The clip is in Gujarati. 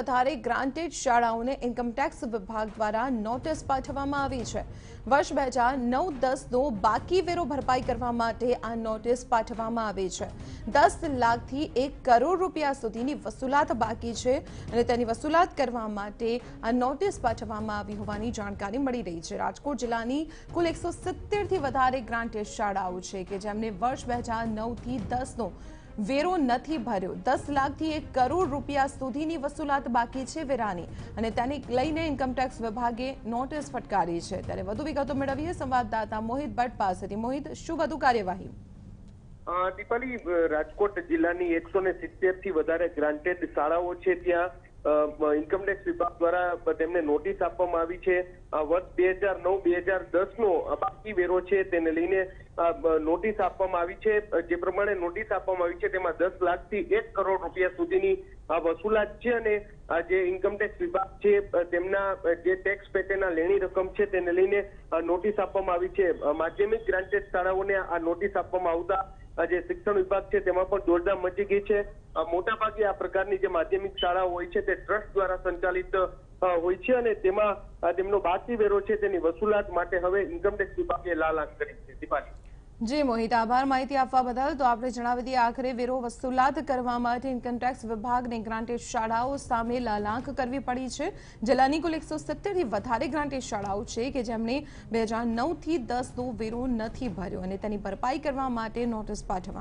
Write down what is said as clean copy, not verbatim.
વધારે ગ્રાન્ટેડ શાળાઓને ઇન્કમટેક્સ વિભાગ દ્વારા નોટિસ પાઠવવામાં આવી છે। વર્ષ 2009-10નો બાકી વેરો ભરપાઈ કરવા માટે આ નોટિસ પાઠવવામાં આવી છે। 10 લાખથી 1 કરોડ રૂપિયા સુધીની વસૂલાત બાકી છે અને તેની વસૂલાત કરવા માટે આ નોટિસ પાઠવવામાં આવી હોવાની જાણકારી મળી રહી છે। રાજકોટ જિલ્લાની કુલ 170થી વધારે ગ્રાન્ટેડ શાળાઓ છે કે જેમને વર્ષ 2009થી 10નો વેરો નથી ભર્યો। 10 લાખથી 1 કરોડ રૂપિયા સુધીની વસૂલાત બાકી છે વેરાની અને તેને લઈને ઇન્કમટેક્સ વિભાગે નોટિસ ફટકારી છે। ત્યારે વધુ વિગતો મેળવીએ સંવાદદાતા મોહિત ભટ્ટ પાસેથી। મોહિત, શું વધુ કાર્યવાહી? દીપાલી, રાજકોટ જિલ્લાની 170થી વધારે ગ્રાન્ટેડ શાળાઓ છે ત્યાં ઇન્કમટેક્સ વિભાગ દ્વારા તેમને નોટિસ આપવામાં આવી છે। વર્ષ 2009-2010નો બાકી વેરો છે તેને લઈને નોટિસ આપવામાં આવી છે। જે પ્રમાણે નોટિસ આપવામાં આવી છે તેમાં 10 લાખથી 1 કરોડ રૂપિયા સુધીની વસૂલાત છે અને જે ઇન્કમટેક્સ વિભાગ છે તેમના જે ટેક્સ પેકેના લેણી રકમ છે તેને લઈને નોટિસ આપવામાં આવી છે। માધ્યમિક ગ્રાન્ટેડ શાળાઓને આ નોટિસ આપવામાં આવતા જે શિક્ષણ વિભાગ છે તેમાં પણ દોડધામ મચી ગઈ છે। મોટાભાગે આ પ્રકારની જે માધ્યમિક શાળાઓ હોય છે તે ટ્રસ્ટ દ્વારા સંચાલિત હોય છે અને તેમાં તેમનો બાકી વેરો છે તેની વસૂલાત માટે હવે ઇન્કમટેક્સ વિભાગે લાલ આંખ કરી છે। દીપાલી, જી મોહિત, આભાર માહિતી આપવા બદલ। તો આપણે જણાવી દઈએ, આખરે વેરો વસૂલાત કરવા માટે ઇન્કમટેક્સ વિભાગને ગ્રાન્ટેડ શાળાઓ સામે લાલ આંખ કરવી પડી છે। જિલ્લાની કુલ 170થી વધારે ગ્રાન્ટેડ શાળાઓ છે કે જેમણે 2009થી 10નો વેરો નથી ભર્યો અને તેની ભરપાઈ કરવા માટે નોટિસ પાઠવવામાં